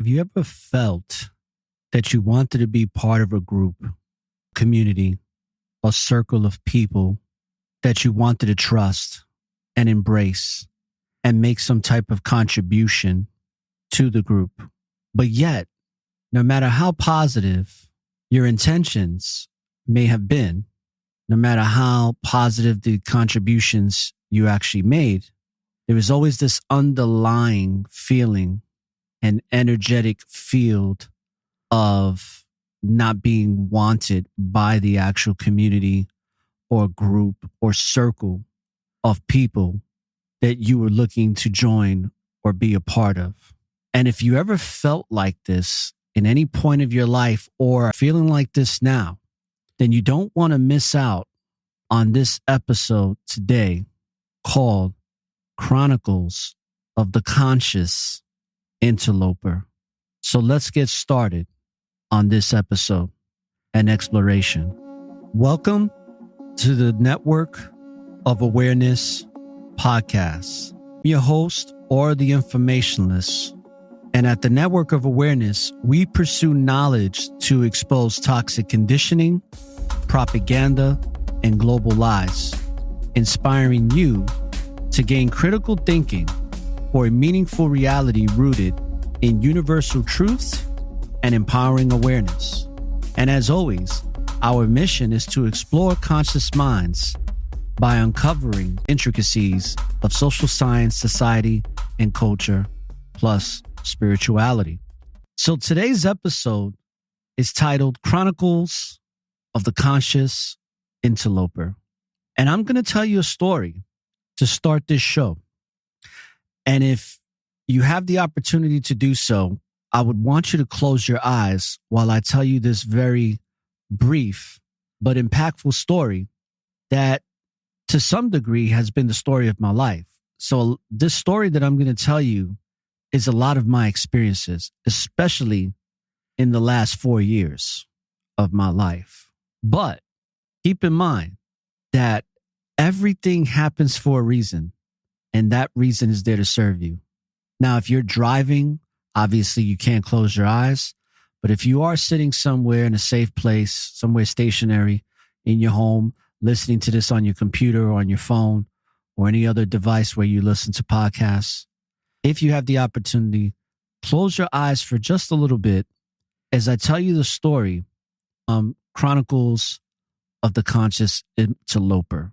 Have you ever felt that you wanted to be part of a group, community, a circle of people that you wanted to trust and embrace and make some type of contribution to the group? But yet, no matter how positive your intentions may have been, no matter how positive the contributions you actually made, there is always this underlying feeling, an energetic field of not being wanted by the actual community or group or circle of people that you were looking to join or be a part of. And if you ever felt like this in any point of your life or feeling like this now, then you don't want to miss out on this episode today called Chronicles of the Conscious Interloper. So let's get started on this episode and exploration. Welcome to the Network of Awareness Podcasts. I'm your host, ORRA The Informationalist. And at the Network of Awareness, we pursue knowledge to expose toxic conditioning, propaganda, and global lies, inspiring you to gain critical thinking for a meaningful reality rooted in universal truths and empowering awareness. And as always, our mission is to explore conscious minds by uncovering intricacies of social science, society, and culture, plus spirituality. So today's episode is titled Chronicles of the Conscious Interloper. And I'm going to tell you a story to start this show. And if you have the opportunity to do so, I would want you to close your eyes while I tell you this very brief but impactful story that to some degree has been the story of my life. So this story that I'm going to tell you is a lot of my experiences, especially in the last 4 years of my life. But keep in mind that everything happens for a reason, and that reason is there to serve you. Now, if you're driving, obviously you can't close your eyes. But if you are sitting somewhere in a safe place, somewhere stationary in your home, listening to this on your computer or on your phone or any other device where you listen to podcasts, if you have the opportunity, close your eyes for just a little bit as I tell you the story, Chronicles of the Conscious Interloper,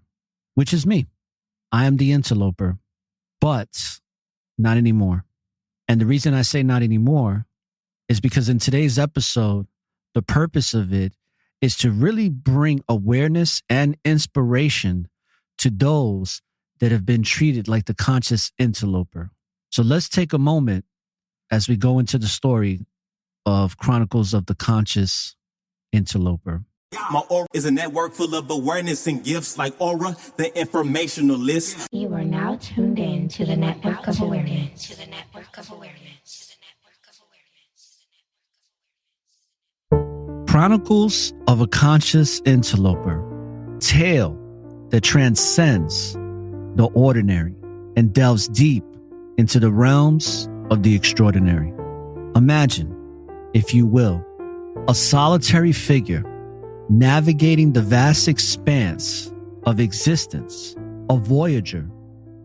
which is me. I am the interloper, but not anymore. And the reason I say not anymore is because in today's episode, the purpose of it is to really bring awareness and inspiration to those that have been treated like the conscious interloper. So let's take a moment as we go into the story of Chronicles of the Conscious Interloper. My aura is a network full of awareness and gifts like ORRA The Informationalist. You are now tuned in to the Network of Awareness. Chronicles of a Conscious Interloper, tale that transcends the ordinary and delves deep into the realms of the extraordinary. Imagine, if you will, a solitary figure navigating the vast expanse of existence, a voyager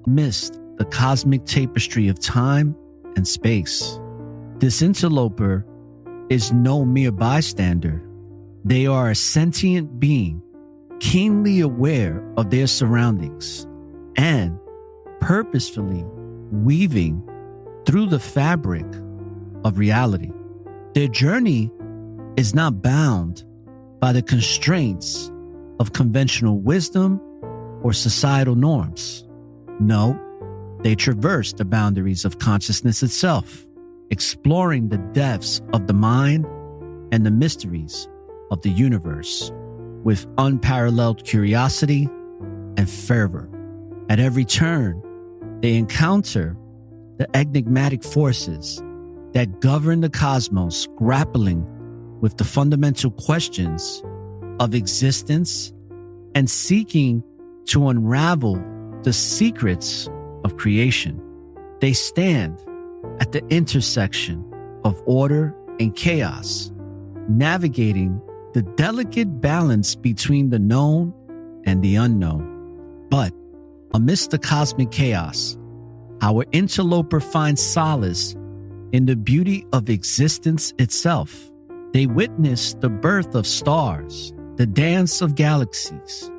amidst the cosmic tapestry of time and space. This interloper is no mere bystander. They are a sentient being, keenly aware of their surroundings and purposefully weaving through the fabric of reality. Their journey is not bound by the constraints of conventional wisdom or societal norms. No, they traverse the boundaries of consciousness itself, exploring the depths of the mind and the mysteries of the universe with unparalleled curiosity and fervor. At every turn, they encounter the enigmatic forces that govern the cosmos, grappling with the fundamental questions of existence and seeking to unravel the secrets of creation. They stand at the intersection of order and chaos, navigating the delicate balance between the known and the unknown. But amidst the cosmic chaos, our interloper finds solace in the beauty of existence itself. They witness the birth of stars, the dance of galaxies,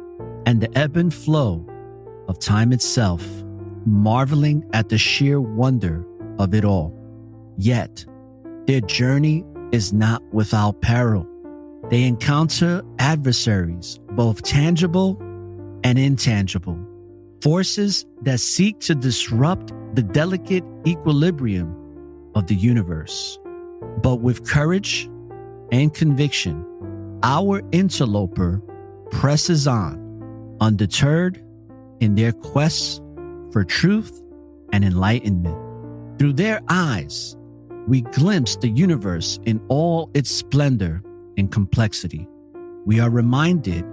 and the ebb and flow of time itself, marveling at the sheer wonder of it all. Yet, their journey is not without peril. They encounter adversaries, both tangible and intangible, forces that seek to disrupt the delicate equilibrium of the universe. But with courage and conviction, our interloper presses on, undeterred in their quest for truth and enlightenment. Through their eyes, we glimpse the universe in all its splendor and complexity. We are reminded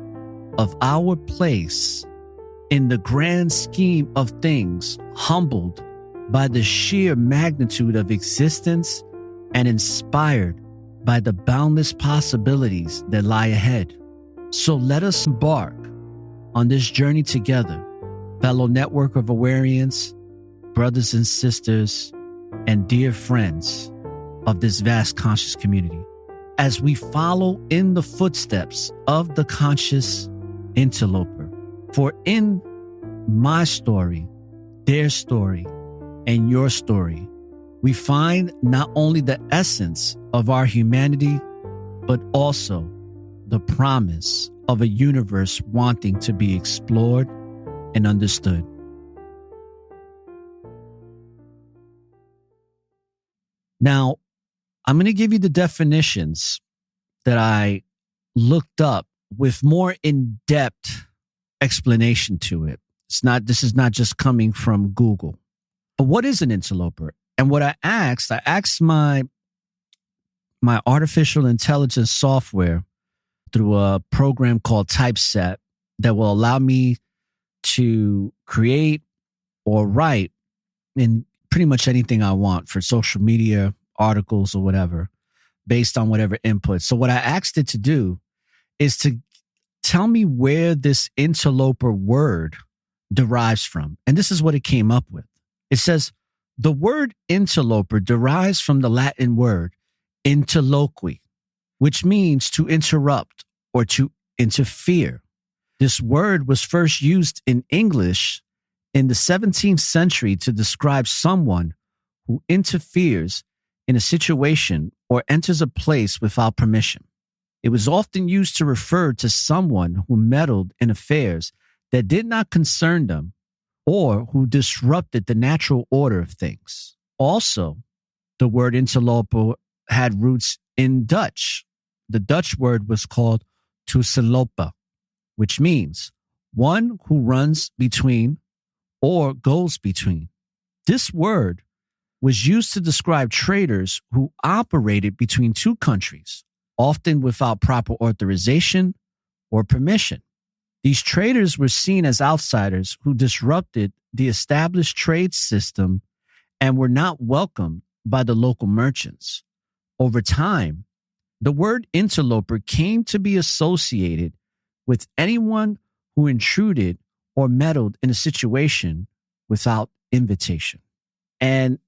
of our place in the grand scheme of things, humbled by the sheer magnitude of existence and inspired by the boundless possibilities that lie ahead. So let us embark on this journey together, fellow network of Awarians, brothers and sisters, and dear friends of this vast conscious community, as we follow in the footsteps of the conscious interloper. For in my story, their story, and your story, we find not only the essence of our humanity, but also the promise of a universe wanting to be explored and understood. Now, I'm going to give you the definitions that I looked up with more in-depth explanation to it. This is not just coming from Google. But what is an interloper? And what I asked my artificial intelligence software through a program called Typeset that will allow me to create or write in pretty much anything I want for social media, articles, or whatever, based on whatever input. So what I asked it to do is to tell me where this interloper word derives from. And this is what it came up with. It says, the word interloper derives from the Latin word interloqui, which means to interrupt or to interfere. This word was first used in English in the 17th century to describe someone who interferes in a situation or enters a place without permission. It was often used to refer to someone who meddled in affairs that did not concern them or who disrupted the natural order of things. Also, the word interloper had roots in Dutch. The Dutch word was called tussenloper, which means one who runs between or goes between. This word was used to describe traders who operated between two countries, often without proper authorization or permission. These traders were seen as outsiders who disrupted the established trade system and were not welcomed by the local merchants. Over time, the word interloper came to be associated with anyone who intruded or meddled in a situation without invitation. And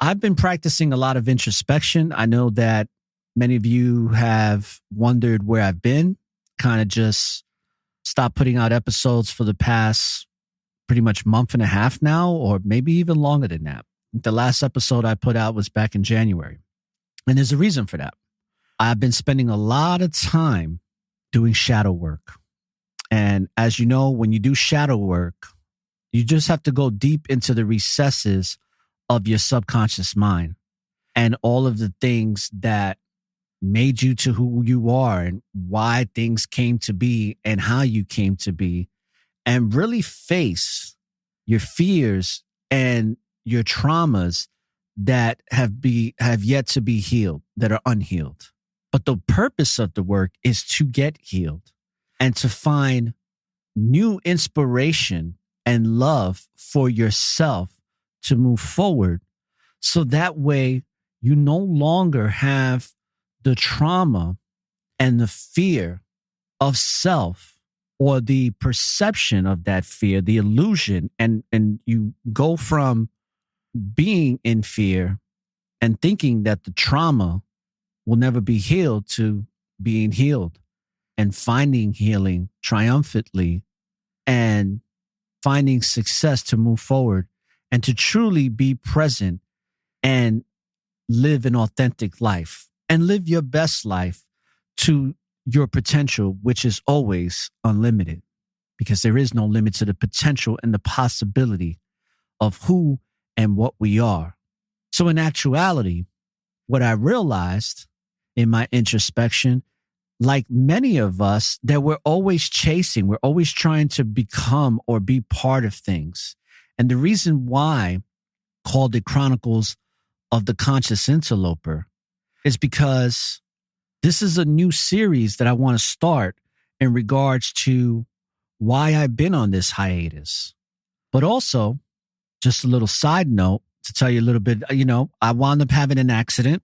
I've been practicing a lot of introspection. I know that many of you have wondered where I've been, kind of just stopped putting out episodes for the past pretty much month and a half now, or maybe even longer than that. The last episode I put out was back in January. And there's a reason for that. I've been spending a lot of time doing shadow work. And as you know, when you do shadow work, you just have to go deep into the recesses of your subconscious mind and all of the things that made you to who you are and why things came to be and how you came to be, and really face your fears and your traumas that have yet to be healed, that are unhealed. But the purpose of the work is to get healed and to find new inspiration and love for yourself to move forward. So that way you no longer have the trauma and the fear of self or the perception of that fear, the illusion. And you go from being in fear and thinking that the trauma will never be healed to being healed and finding healing triumphantly and finding success to move forward and to truly be present and live an authentic life and live your best life to your potential, which is always unlimited, because there is no limit to the potential and the possibility of who and what we are. So in actuality, what I realized in my introspection, like many of us, that we're always chasing, we're always trying to become or be part of things. And the reason why I called it Chronicles of the Conscious Interloper is because this is a new series that I want to start in regards to why I've been on this hiatus. But also, just a little side note to tell you a little bit, I wound up having an accident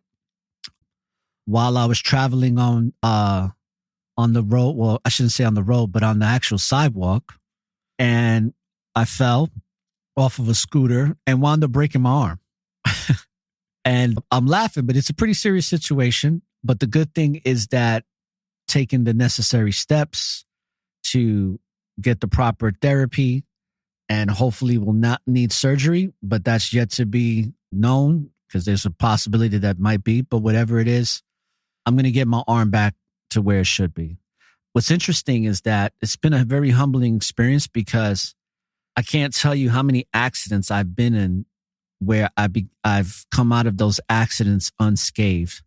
while I was traveling on the road. Well, I shouldn't say on the road, but on the actual sidewalk. And I fell off of a scooter and wound up breaking my arm. And I'm laughing, but it's a pretty serious situation. But the good thing is that taking the necessary steps to get the proper therapy and hopefully will not need surgery, but that's yet to be known because there's a possibility that might be. But whatever it is, I'm going to get my arm back to where it should be. What's interesting is that it's been a very humbling experience because I can't tell you how many accidents I've been in where I've come out of those accidents unscathed.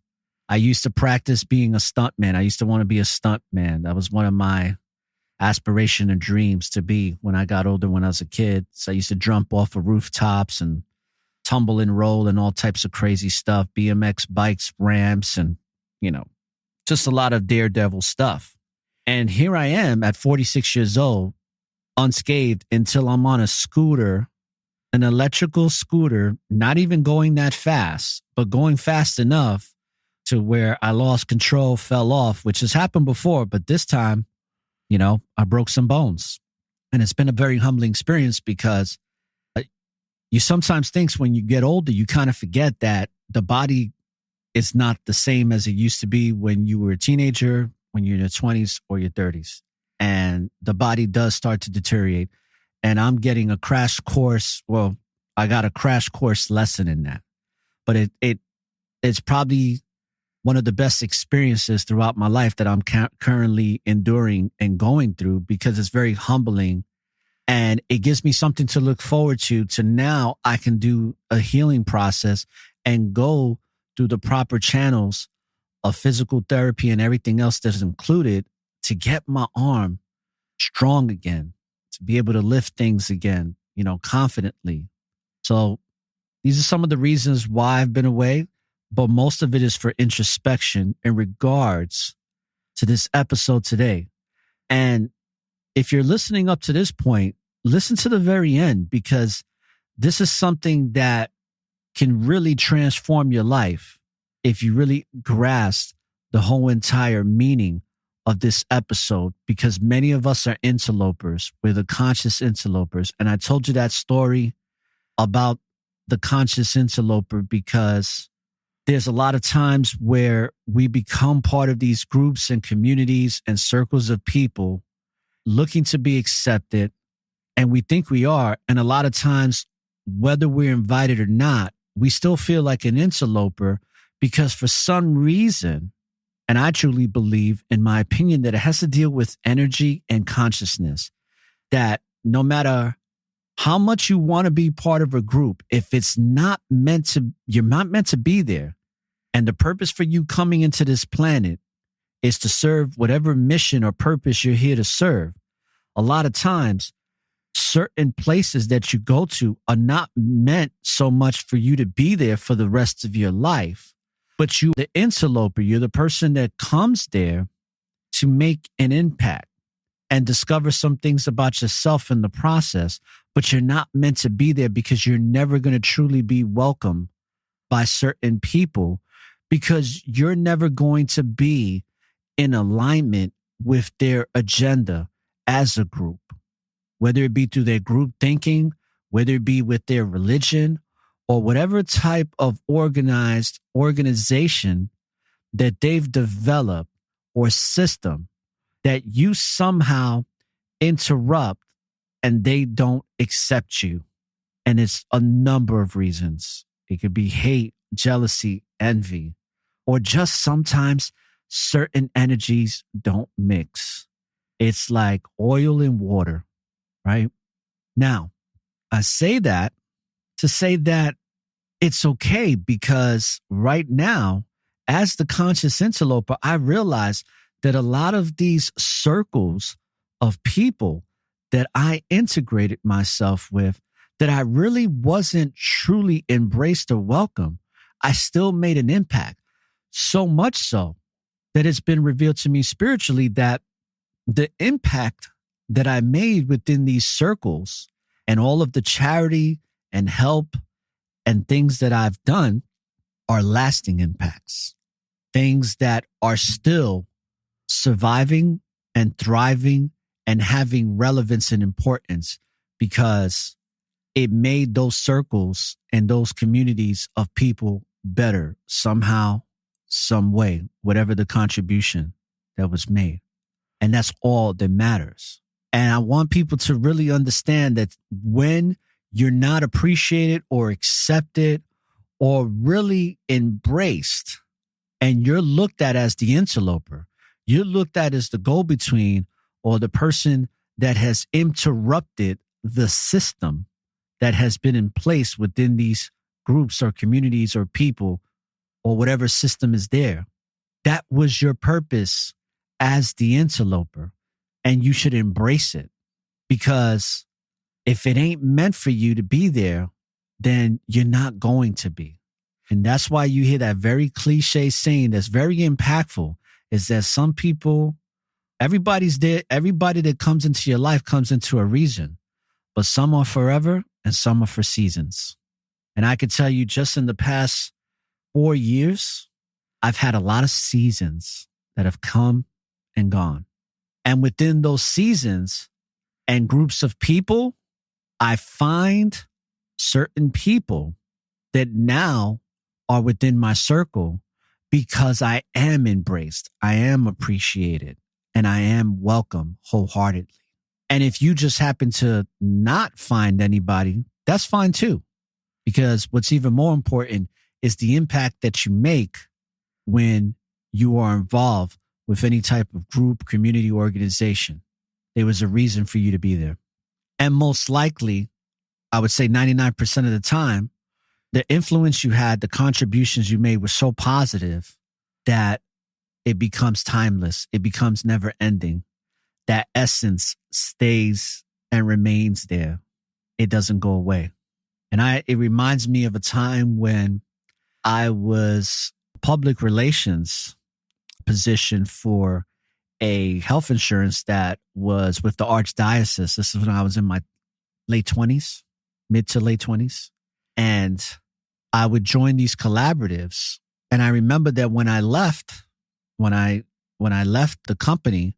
I used to practice being a stuntman. I used to want to be a stuntman. That was one of my aspiration and dreams to be when I got older, when I was a kid. So I used to jump off of rooftops and tumble and roll and all types of crazy stuff, BMX bikes, ramps, and, just a lot of daredevil stuff. And here I am at 46 years old, unscathed until I'm on a scooter, an electrical scooter, not even going that fast, but going fast enough to where I lost control, fell off, which has happened before. But this time, I broke some bones. And it's been a very humbling experience because you sometimes think when you get older, you kind of forget that the body is not the same as it used to be when you were a teenager, when you're in your 20s or your 30s. And the body does start to deteriorate. And I'm getting a crash course. Well, I got a crash course lesson in that. But it's probably one of the best experiences throughout my life that I'm currently enduring and going through because it's very humbling. And it gives me something to look forward to now I can do a healing process and go through the proper channels of physical therapy and everything else that's included to get my arm strong again, to be able to lift things again, confidently. So these are some of the reasons why I've been away, but most of it is for introspection in regards to this episode today. And if you're listening up to this point, listen to the very end because this is something that can really transform your life if you really grasp the whole entire meaning of this episode, because many of us are interlopers. We're the conscious interlopers. And I told you that story about the conscious interloper because there's a lot of times where we become part of these groups and communities and circles of people looking to be accepted. And we think we are. And a lot of times, whether we're invited or not, we still feel like an interloper because for some reason, and I truly believe, in my opinion, that it has to deal with energy and consciousness, that no matter how much you want to be part of a group, if it's not meant to, you're not meant to be there. And the purpose for you coming into this planet is to serve whatever mission or purpose you're here to serve. A lot of times, certain places that you go to are not meant so much for you to be there for the rest of your life, but you, the interloper, you're the person that comes there to make an impact and discover some things about yourself in the process, but you're not meant to be there because you're never going to truly be welcome by certain people because you're never going to be in alignment with their agenda as a group, whether it be through their group thinking, whether it be with their religion, or whatever type of organization that they've developed or system that you somehow interrupt and they don't accept you. And it's a number of reasons. It could be hate, jealousy, envy, or just sometimes certain energies don't mix. It's like oil and water, right? Now, I say that to say that it's okay because right now, as the conscious interloper, I realize that a lot of these circles of people that I integrated myself with, that I really wasn't truly embraced or welcome, I still made an impact. So much so that it's been revealed to me spiritually that the impact that I made within these circles and all of the charity and help and things that I've done are lasting impacts. Things that are still surviving and thriving and having relevance and importance because it made those circles and those communities of people better somehow, some way, whatever the contribution that was made. And that's all that matters. And I want people to really understand that when you're not appreciated or accepted or really embraced, and you're looked at as the interloper, you're looked at as the go-between or the person that has interrupted the system that has been in place within these groups or communities or people or whatever system is there. That was your purpose as the interloper, and you should embrace it, because if it ain't meant for you to be there, then you're not going to be. And that's why you hear that very cliche saying that's very impactful, is that some people, everybody's there. Everybody that comes into your life comes into a reason, but some are forever and some are for seasons. And I could tell you just in the past 4 years, I've had a lot of seasons that have come and gone. And within those seasons and groups of people, I find certain people that now are within my circle because I am embraced, I am appreciated, and I am welcome wholeheartedly. And if you just happen to not find anybody, that's fine too. Because what's even more important is the impact that you make when you are involved with any type of group, community, organization. There was a reason for you to be there. And most likely, I would say 99% of the time, the influence you had, the contributions you made were so positive that it becomes timeless. It becomes never ending. That essence stays and remains there. It doesn't go away. And it reminds me of a time when I was public relations position for a health insurance that was with the Archdiocese. This is when I was in my late 20s, mid to late 20s. And I would join these collaboratives. And I remember that when I left the company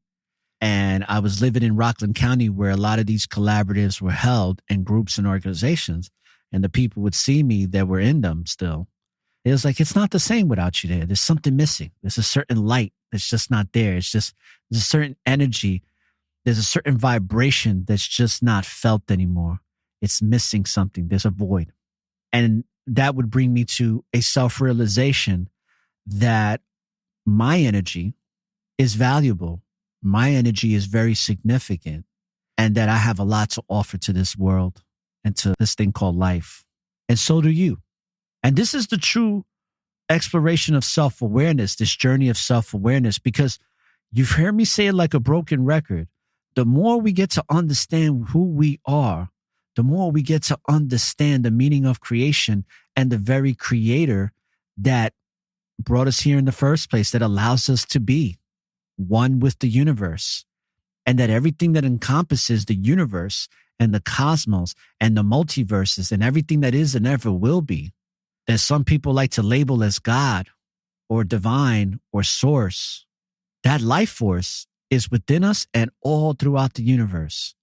and I was living in Rockland County where a lot of these collaboratives were held and groups and organizations, and the people would see me that were in them still. It was like, it's not the same without you there. There's something missing. There's a certain light that's just not there. It's just, there's a certain energy. There's a certain vibration that's just not felt anymore. It's missing something. There's a void. And that would bring me to a self-realization that my energy is valuable. My energy is very significant, and that I have a lot to offer to this world and to this thing called life. And so do you. And this is the true exploration of self-awareness, this journey of self-awareness, because you've heard me say it like a broken record. The more we get to understand who we are, the more we get to understand the meaning of creation and the very creator that brought us here in the first place, that allows us to be one with the universe, and that everything that encompasses the universe and the cosmos and the multiverses and everything that is and ever will be that some people like to label as God or divine or source, that life force is within us and all throughout the universe.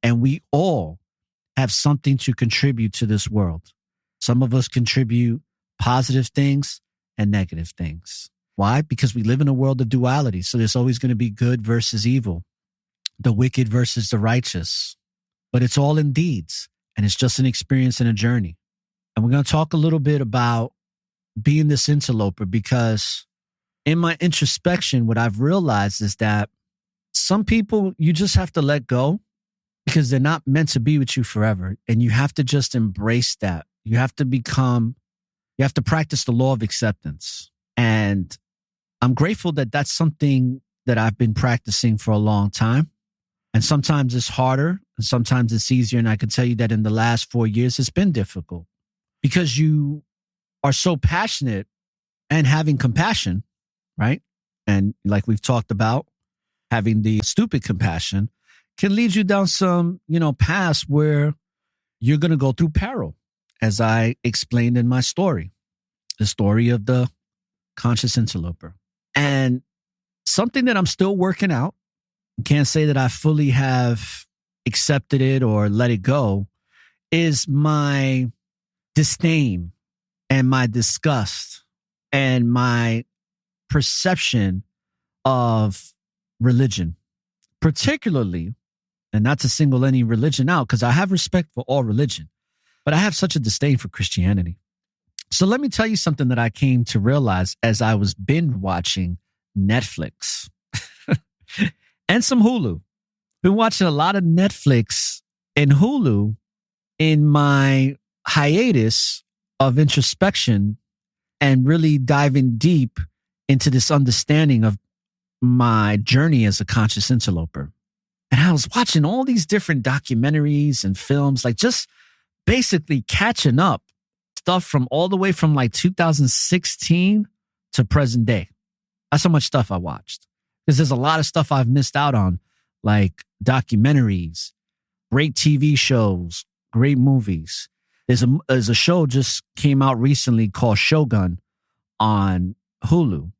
And we all have something to contribute to this world. Some of us contribute positive things and negative things. Why? Because we live in a world of duality. So there's always going to be good versus evil, the wicked versus the righteous. But it's all in deeds, and it's just an experience and a journey. And we're going to talk a little bit about being this interloper, because in my introspection, what I've realized is that some people you just have to let go because they're not meant to be with you forever. And you have to just embrace that. You have to practice the law of acceptance. And I'm grateful that that's something that I've been practicing for a long time. And sometimes it's harder and sometimes it's easier. And I can tell you that in the last 4 years, it's been difficult because you are so passionate and having compassion, right? And like we've talked about, having the stupid compassion can lead you down some, paths where you're going to go through peril, as I explained in my story, the story of the conscious interloper. And something that I'm still working out, can't say that I fully have accepted it or let it go, is my disdain and my disgust and my perception of religion, particularly, and not to single any religion out, because I have respect for all religion, but I have such a disdain for Christianity. So let me tell you something that I came to realize as I was binge watching Netflix and some Hulu. Been watching a lot of Netflix and Hulu in my hiatus of introspection and really diving deep into this understanding of my journey as a conscious interloper. And I was watching all these different documentaries and films, like just basically catching up stuff from all the way from like 2016 to present day. That's how much stuff I watched, because there's a lot of stuff I've missed out on, like documentaries, great TV shows, great movies. There's a show just came out recently called Shogun on Hulu.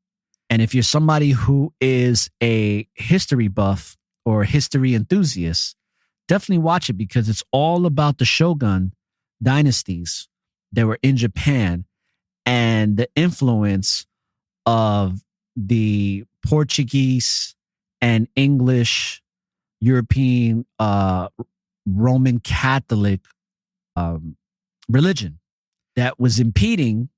And if you're somebody who is a history buff or a history enthusiast, definitely watch it, because it's all about the Shogun dynasties that were in Japan and the influence of the Portuguese and English, European, Roman Catholic religion that was impeding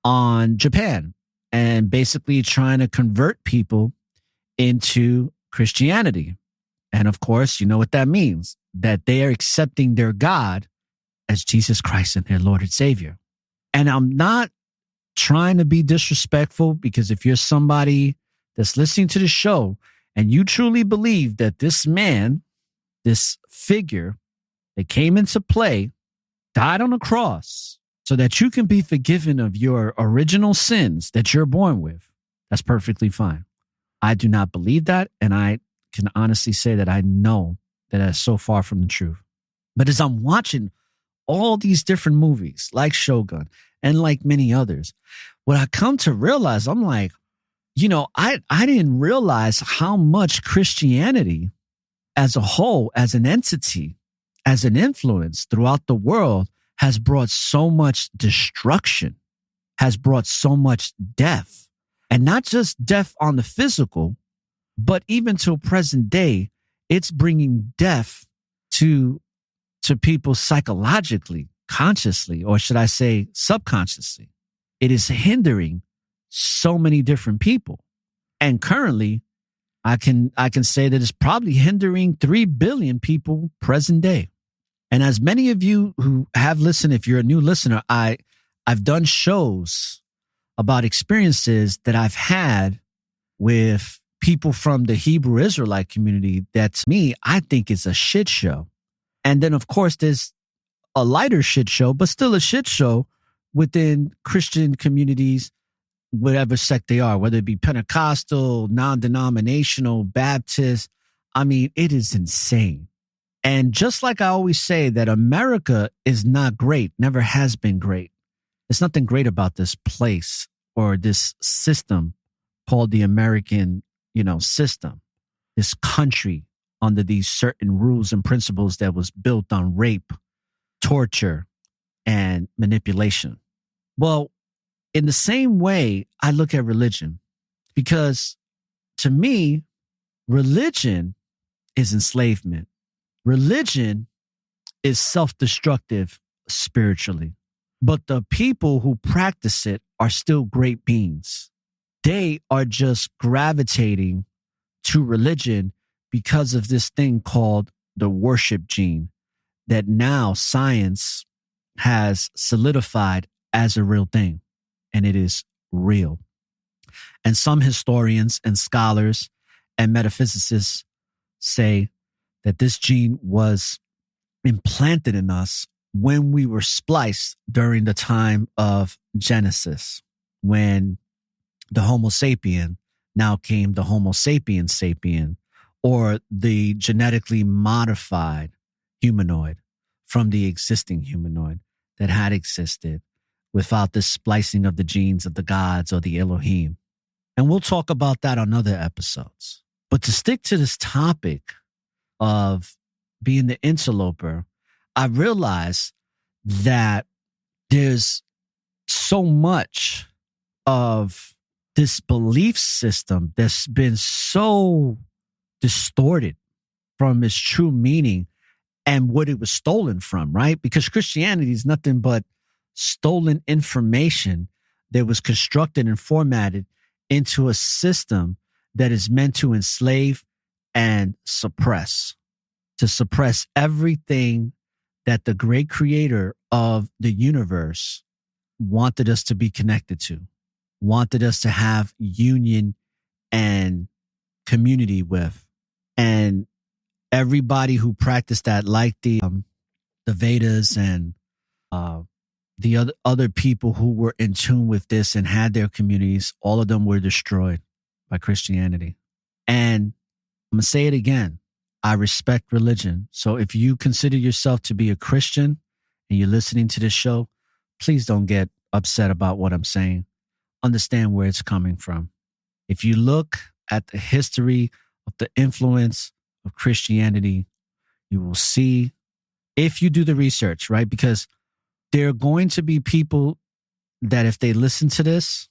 on Japan and basically trying to convert people into Christianity. And of course, you know what that means, that they are accepting their God as Jesus Christ and their Lord and Savior. And I'm not trying to be disrespectful, because if you're somebody that's listening to the show and you truly believe that this man, this figure that came into play, died on a cross so that you can be forgiven of your original sins that you're born with, that's perfectly fine. I do not believe that, and I can honestly say that I know that that's so far from the truth. But as I'm watching all these different movies like Shogun and like many others, what I come to realize, I'm like, I didn't realize how much Christianity as a whole, as an entity, as an influence throughout the world, has brought so much destruction, has brought so much death. And not just death on the physical, but even till present day, it's bringing death to people psychologically, consciously, or should I say subconsciously. It is hindering so many different people. And currently, I can say that it's probably hindering 3 billion people present day. And as many of you who have listened, if you're a new listener, I've done shows about experiences that I've had with people from the Hebrew Israelite community that, to me, I think is a shit show. And then, of course, there's a lighter shit show, but still a shit show within Christian communities, whatever sect they are, whether it be Pentecostal, non-denominational, Baptist. I mean, it is insane. And just like I always say that America is not great, never has been great. There's nothing great about this place or this system called the American, system, this country under these certain rules and principles that was built on rape, torture, and manipulation. Well, in the same way, I look at religion, because to me, religion is enslavement. Religion is self-destructive spiritually, but the people who practice it are still great beings. They are just gravitating to religion because of this thing called the worship gene that now science has solidified as a real thing, and it is real. And some historians and scholars and metaphysicists say that this gene was implanted in us when we were spliced during the time of Genesis, when the Homo sapien now came the Homo sapiens sapien, or the genetically modified humanoid from the existing humanoid that had existed without the splicing of the genes of the gods or the Elohim. And we'll talk about that on other episodes. But to stick to this topic of being the interloper, I realize that there's so much of this belief system that's been so distorted from its true meaning and what it was stolen from, right? Because Christianity is nothing but stolen information that was constructed and formatted into a system that is meant to enslave and suppress, to suppress everything that the great creator of the universe wanted us to be connected to, wanted us to have union and community with. And everybody who practiced that, like the Vedas and the other people who were in tune with this and had their communities, all of them were destroyed by Christianity. And I'm going to say it again. I respect religion. So if you consider yourself to be a Christian and you're listening to this show, please don't get upset about what I'm saying. Understand where it's coming from. If you look at the history of the influence of Christianity, you will see, if you do the research, right? Because there are going to be people that if they listen to this,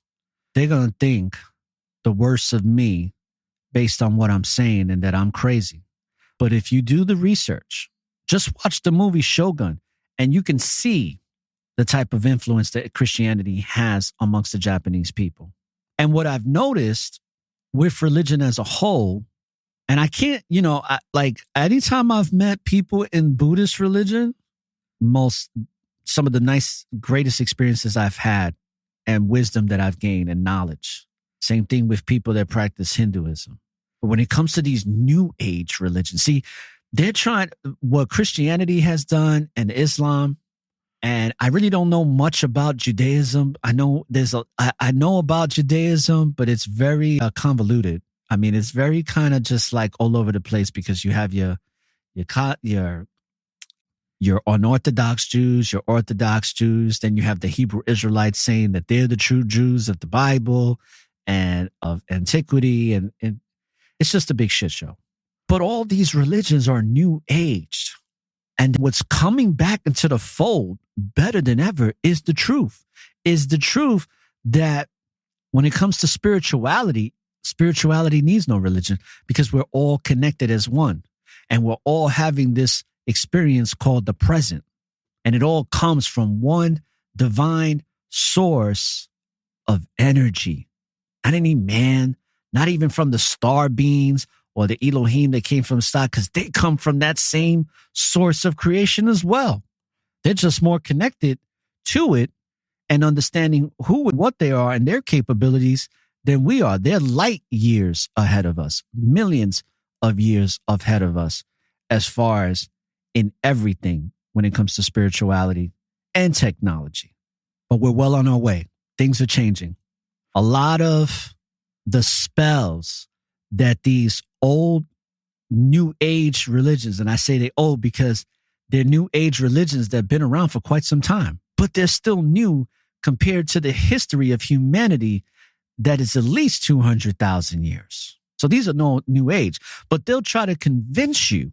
they're going to think the worst of me based on what I'm saying and that I'm crazy. But if you do the research, just watch the movie Shogun and you can see the type of influence that Christianity has amongst the Japanese people. And what I've noticed with religion as a whole, and I can't, like anytime I've met people in Buddhist religion, some of the greatest experiences I've had and wisdom that I've gained and knowledge. Same thing with people that practice Hinduism. But when it comes to these new age religions, see, they're trying what Christianity has done and Islam. And I really don't know much about Judaism. I know I know about Judaism, but it's very convoluted. I mean, it's very kind of just like all over the place because you have your unorthodox Jews, your Orthodox Jews. Then you have the Hebrew Israelites saying that they're the true Jews of the Bible and of antiquity. And it's just a big shit show. But all these religions are new age. And what's coming back into the fold better than ever is the truth that when it comes to spirituality needs no religion because we're all connected as one. And we're all having this experience called the present. And it all comes from one divine source of energy. Not any man, not even from the star beings or the Elohim that came from star, because they come from that same source of creation as well. They're just more connected to it and understanding who and what they are and their capabilities than we are. They're light years ahead of us, millions of years ahead of us, as far as in everything when it comes to spirituality and technology. But we're well on our way. Things are changing. A lot of the spells that these old new age religions, and I say they old because they're new age religions that have been around for quite some time, but they're still new compared to the history of humanity that is at least 200,000 years. So these are no new age, but they'll try to convince you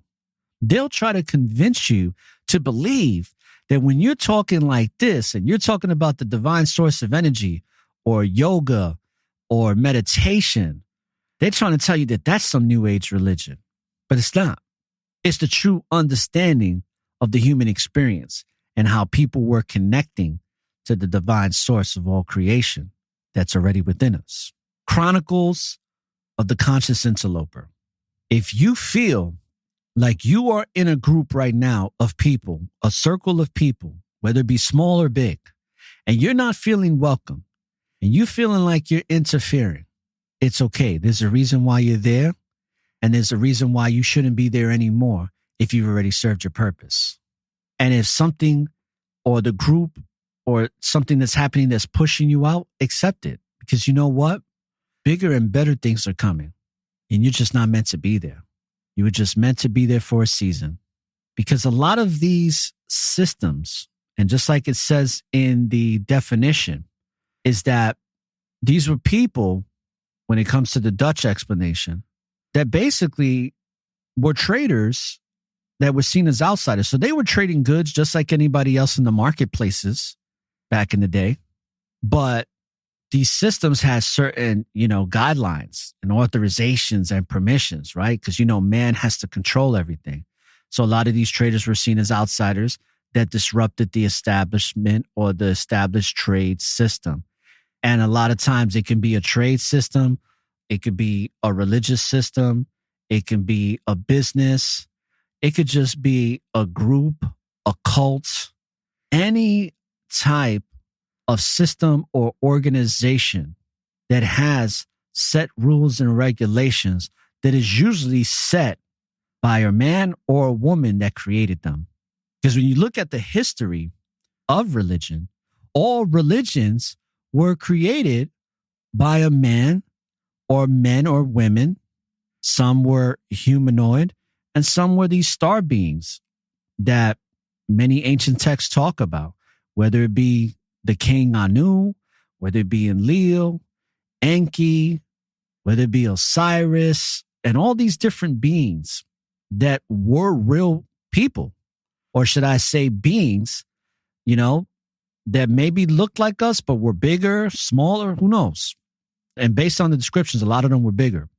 to believe that when you're talking like this and you're talking about the divine source of energy or yoga or meditation, they're trying to tell you that that's some new age religion, but it's not. It's the true understanding of the human experience and how people were connecting to the divine source of all creation that's already within us. Chronicles of the Conscious Interloper. If you feel like you are in a group right now of people, a circle of people, whether it be small or big, and you're not feeling welcome, and you feeling like you're interfering, it's okay. There's a reason why you're there, and there's a reason why you shouldn't be there anymore if you've already served your purpose. And if something or the group or something that's happening that's pushing you out, accept it. Because you know what? Bigger and better things are coming, and you're just not meant to be there. You were just meant to be there for a season. Because a lot of these systems, and just like it says in the definition, is that these were people, when it comes to the Dutch explanation, that basically were traders that were seen as outsiders. So they were trading goods just like anybody else in the marketplaces back in the day. But these systems had certain, guidelines and authorizations and permissions, right? Because, man has to control everything. So a lot of these traders were seen as outsiders that disrupted the establishment or the established trade system. And a lot of times it can be a trade system. It could be a religious system. It can be a business. It could just be a group, a cult, any type of system or organization that has set rules and regulations that is usually set by a man or a woman that created them. Because when you look at the history of religion, all religions were created by a man or men or women. Some were humanoid and some were these star beings that many ancient texts talk about, whether it be the king Anu, whether it be Enlil, Enki, whether it be Osiris, and all these different beings that were real people, or should I say beings, that maybe looked like us, but were bigger, smaller, who knows? And based on the descriptions, a lot of them were bigger,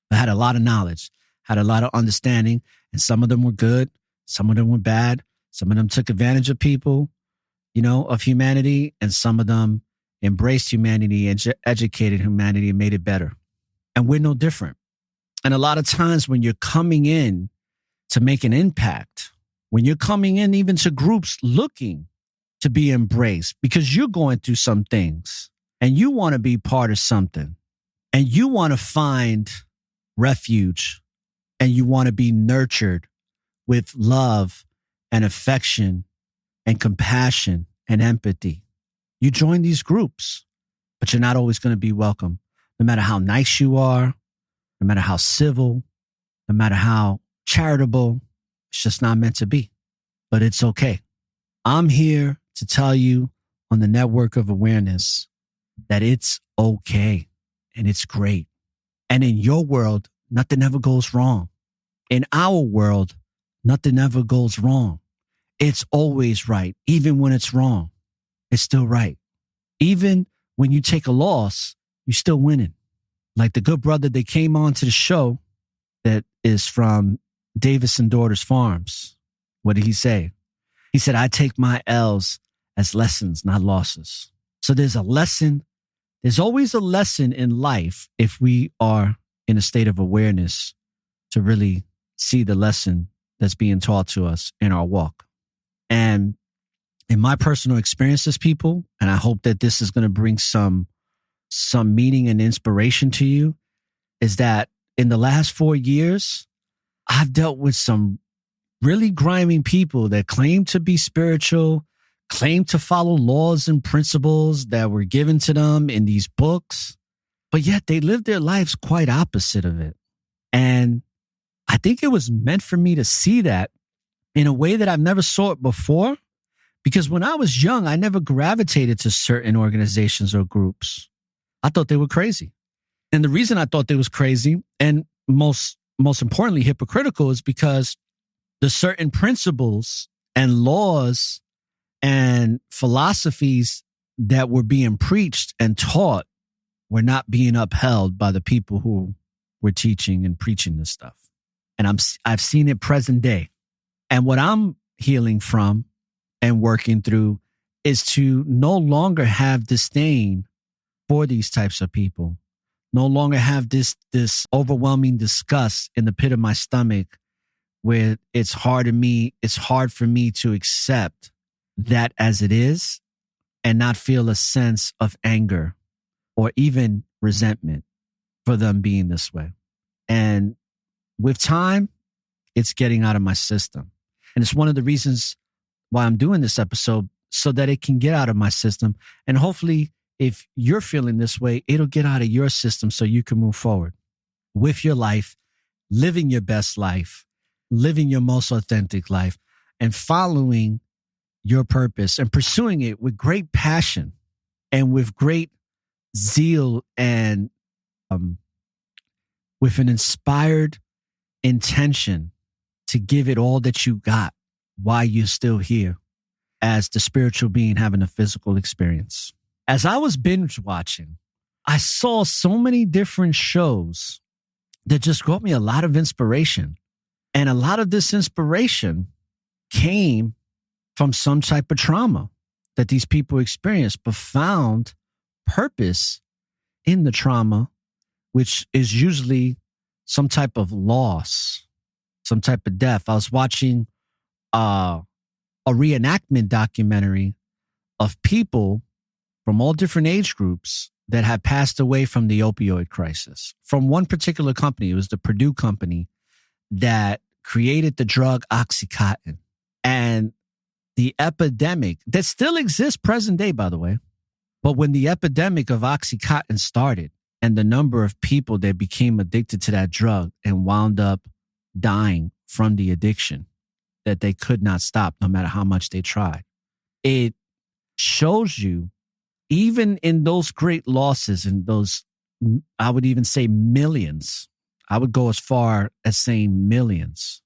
had a lot of knowledge, had a lot of understanding, and some of them were good, some of them were bad, some of them took advantage of people, of humanity, and some of them embraced humanity and educated humanity and made it better. And we're no different. And a lot of times when you're coming in to make an impact, when you're coming in even to groups looking to be embraced because you're going through some things and you want to be part of something and you want to find refuge and you want to be nurtured with love and affection and compassion and empathy. You join these groups, but you're not always going to be welcome. No matter how nice you are, no matter how civil, no matter how charitable, it's just not meant to be. But it's okay. I'm here to tell you on the network of awareness that it's okay and it's great. And in your world, nothing ever goes wrong. In our world, nothing ever goes wrong. It's always right. Even when it's wrong, it's still right. Even when you take a loss, you're still winning. Like the good brother that came on to the show that is from Davis and Daughters Farms. What did he say? He said, I take my L's as lessons, not losses. So there's a lesson. There's always a lesson in life if we are in a state of awareness to really see the lesson that's being taught to us in our walk. And in my personal experiences, people, and I hope that this is going to bring some meaning and inspiration to you, is that in the last 4 years, I've dealt with some really grimy people that claim to be spiritual, claim to follow laws and principles that were given to them in these books, but yet they live their lives quite opposite of it. And I think it was meant for me to see that in a way that I've never saw it before, Because when I was young, I never gravitated to certain organizations or groups. I thought they were crazy. And the reason I thought they was crazy and most importantly hypocritical is because the certain principles and laws and philosophies that were being preached and taught were not being upheld by the people who were teaching and preaching this stuff. And I've seen it present day. And what I'm healing from and working through is to no longer have disdain for these types of people, no longer have this overwhelming disgust in the pit of my stomach where it's hard for me to accept that as it is and not feel a sense of anger or even resentment for them being this way. And with time, it's getting out of my system. And it's one of the reasons why I'm doing this episode, so that it can get out of my system. And hopefully, if you're feeling this way, it'll get out of your system so you can move forward with your life, living your best life, living your most authentic life, and following your purpose and pursuing it with great passion and with great zeal and with an inspired intention to give it all that you got while you're still here as the spiritual being having a physical experience. As I was binge watching, I saw so many different shows that just brought me a lot of inspiration. And a lot of this inspiration came from some type of trauma that these people experienced, but found purpose in the trauma, which is usually some type of loss, some type of death. I was watching a reenactment documentary of people from all different age groups that had passed away from the opioid crisis. From one particular company, it was the Purdue company that created the drug Oxycontin. And the epidemic that still exists present day, by the way. But when the epidemic of Oxycontin started and the number of people that became addicted to that drug and wound up dying from the addiction that they could not stop no matter how much they tried, it shows you, even in those great losses and those, I would even say millions, I would go as far as saying millions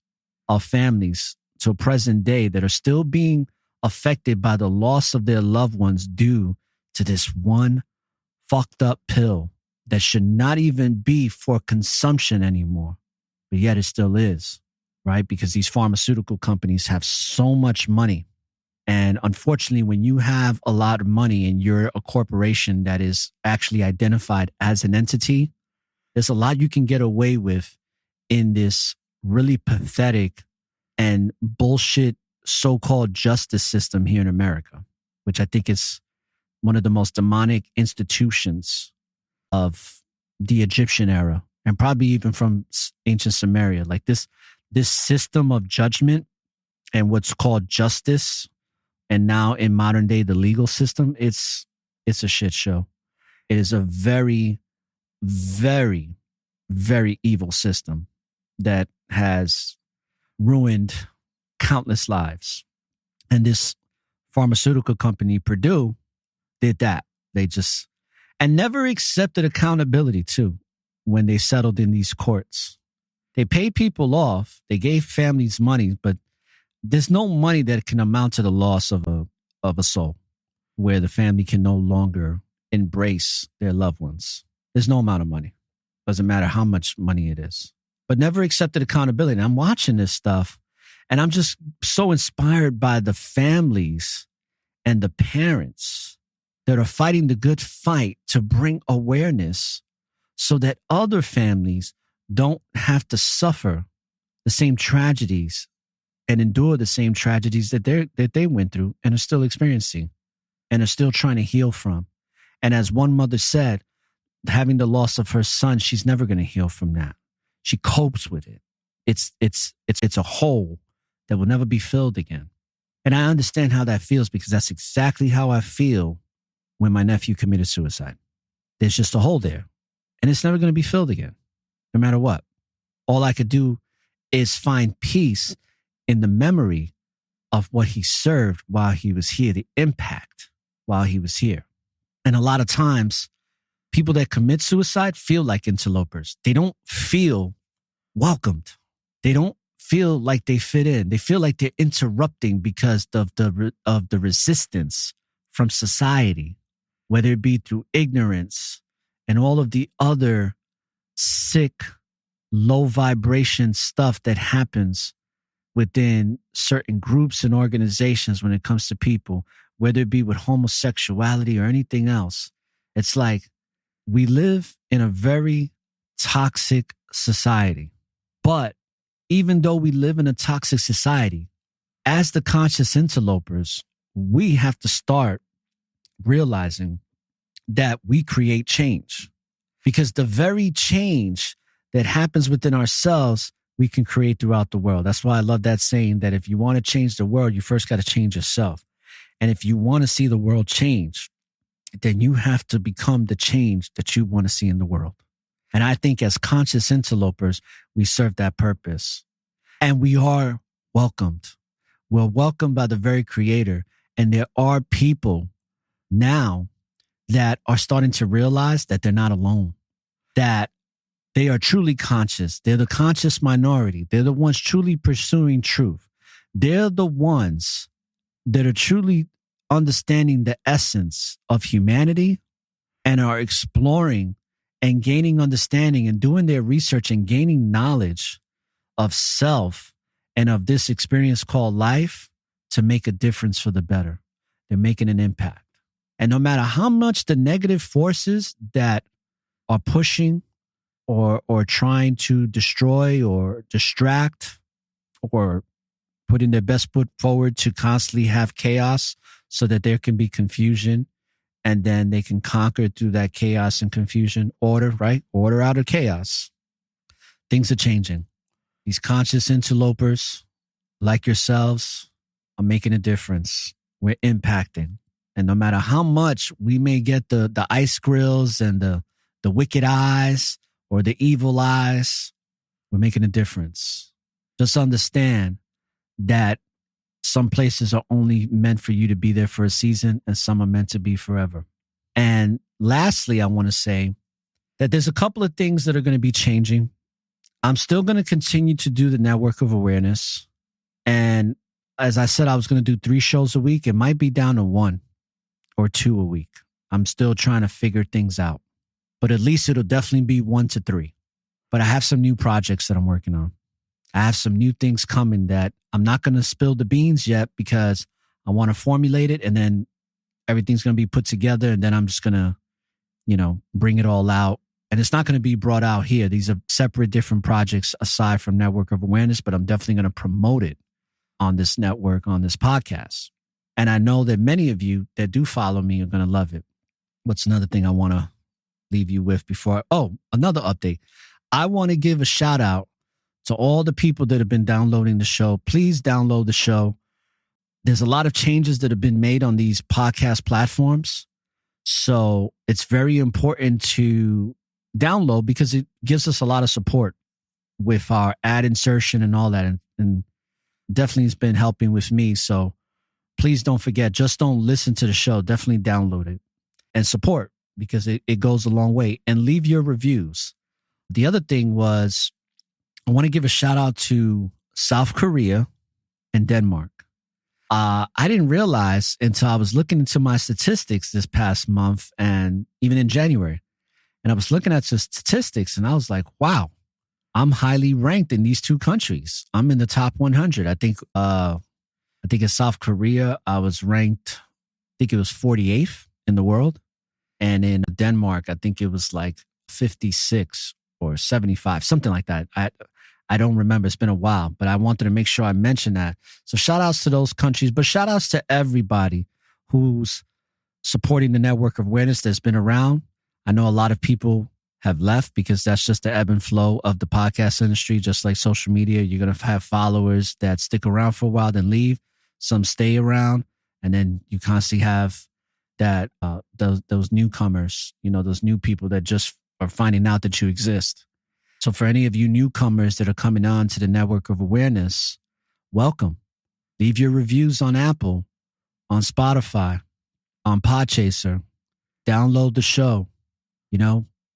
of families to present day that are still being affected by the loss of their loved ones due to this one fucked up pill that should not even be for consumption anymore, but yet it still is, right? Because these pharmaceutical companies have so much money. And unfortunately, when you have a lot of money and you're a corporation that is actually identified as an entity, there's a lot you can get away with in this really pathetic and bullshit so-called justice system here in America, which I think is one of the most demonic institutions of the Egyptian era and probably even from ancient Sumeria. Like this system of judgment and what's called justice, and now in modern day, the legal system, it's a shit show. It is a very, very, very evil system that has ruined countless lives. And this pharmaceutical company, Purdue, did that. They just, and never accepted accountability too when they settled in these courts. They paid people off. They gave families money, but there's no money that can amount to the loss of a soul, where the family can no longer embrace their loved ones. There's no amount of money. Doesn't matter how much money it is. But never accepted accountability. And I'm watching this stuff and I'm just so inspired by the families and the parents that are fighting the good fight to bring awareness so that other families don't have to suffer the same tragedies and endure the same tragedies that they went through and are still experiencing and are still trying to heal from. And as one mother said, having the loss of her son, she's never going to heal from that. She copes with it. It's a hole that will never be filled again. And I understand how that feels because that's exactly how I feel when my nephew committed suicide. There's just a hole there and it's never going to be filled again, no matter what. All I could do is find peace in the memory of what he served while he was here, the impact while he was here. And a lot of times, people that commit suicide feel like interlopers. They don't feel welcomed. They don't feel like they fit in. They feel like they're interrupting because of the resistance from society, whether it be through ignorance and all of the other sick, low vibration stuff that happens within certain groups and organizations when it comes to people, whether it be with homosexuality or anything else. It's like we live in a very toxic society. But even though we live in a toxic society, as the conscious interlopers, we have to start realizing that we create change, because the very change that happens within ourselves, we can create throughout the world. That's why I love that saying that if you want to change the world, you first got to change yourself. And if you want to see the world change, then you have to become the change that you want to see in the world. And I think as conscious interlopers, we serve that purpose. And we are welcomed. We're welcomed by the very Creator. And there are people now that are starting to realize that they're not alone, that they are truly conscious. They're the conscious minority. They're the ones truly pursuing truth. They're the ones that are truly understanding the essence of humanity and are exploring and gaining understanding and doing their research and gaining knowledge of self and of this experience called life to make a difference for the better. They're making an impact. And no matter how much the negative forces that are pushing or trying to destroy or distract or putting their best foot forward to constantly have chaos so that there can be confusion, and then they can conquer through that chaos and confusion, order, right? Order out of chaos. Things are changing. These conscious interlopers, like yourselves, are making a difference. We're impacting. And no matter how much we may get the ice grills and the wicked eyes or the evil eyes, we're making a difference. Just understand that some places are only meant for you to be there for a season and some are meant to be forever. And lastly, I want to say that there's a couple of things that are going to be changing. I'm still going to continue to do the network of awareness. And as I said, I was going to do 3 shows a week. It might be down to 1 or 2 a week. I'm still trying to figure things out, but at least it'll definitely be 1 to 3. But I have some new projects that I'm working on. I have some new things coming that I'm not going to spill the beans yet because I want to formulate it, and then everything's going to be put together, and then I'm just going to, bring it all out. And it's not going to be brought out here. These are separate, different projects aside from Network of Awareness, but I'm definitely going to promote it on this network, on this podcast. And I know that many of you that do follow me are going to love it. What's another thing I want to leave you with before? Another update. I want to give a shout out to all the people that have been downloading the show. Please download the show. There's a lot of changes that have been made on these podcast platforms. So it's very important to download because it gives us a lot of support with our ad insertion and all that. And definitely it's been helping with me. So please don't forget, just don't listen to the show. Definitely download it and support because it goes a long way, and leave your reviews. The other thing was, I want to give a shout out to South Korea and Denmark. I didn't realize until I was looking into my statistics this past month and even in January. And I was looking at the statistics and I was like, wow, I'm highly ranked in these 2 countries. I'm in the top 100. I think in South Korea, I was ranked, I think it was 48th in the world. And in Denmark, I think it was like 56 or 75, something like that. I don't remember. It's been a while, but I wanted to make sure I mentioned that. So shout outs to those countries, but shout outs to everybody who's supporting the network of awareness that's been around. I know a lot of people have left because that's just the ebb and flow of the podcast industry. Just like social media, you're going to have followers that stick around for a while, then leave. Some stay around, and then you constantly have that those newcomers, those new people that just are finding out that you exist. So for any of you newcomers that are coming on to the network of awareness, welcome. Leave your reviews on Apple, on Spotify, on Podchaser. Download the show.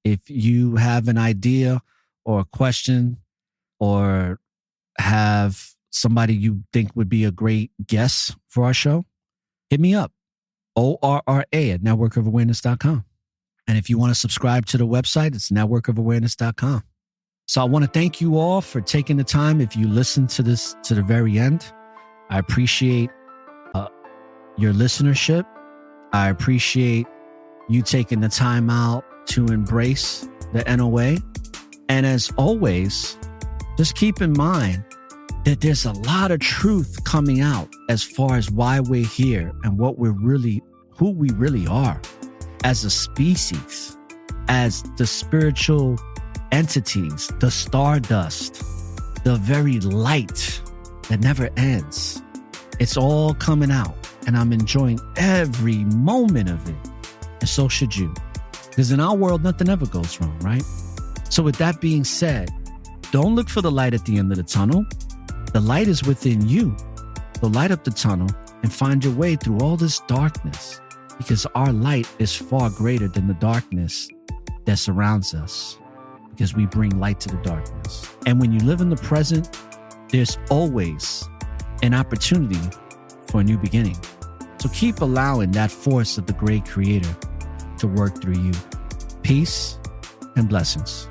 If you have an idea or a question or have somebody you think would be a great guest for our show, hit me up. ORRA at networkofawareness.com. And if you want to subscribe to the website, it's networkofawareness.com. So I want to thank you all for taking the time. If you listen to this to the very end, I appreciate your listenership. I appreciate you taking the time out to embrace the NOA. And as always, just keep in mind that there's a lot of truth coming out as far as why we're here and who we really are as a species, as the spiritual entities, the stardust, the very light that never ends. It's all coming out, and I'm enjoying every moment of it. And so should you. Because in our world, nothing ever goes wrong, right? So with that being said, don't look for the light at the end of the tunnel. The light is within you. So light up the tunnel and find your way through all this darkness, because our light is far greater than the darkness that surrounds us, because we bring light to the darkness. And when you live in the present, there's always an opportunity for a new beginning. So keep allowing that force of the great creator to work through you. Peace and blessings.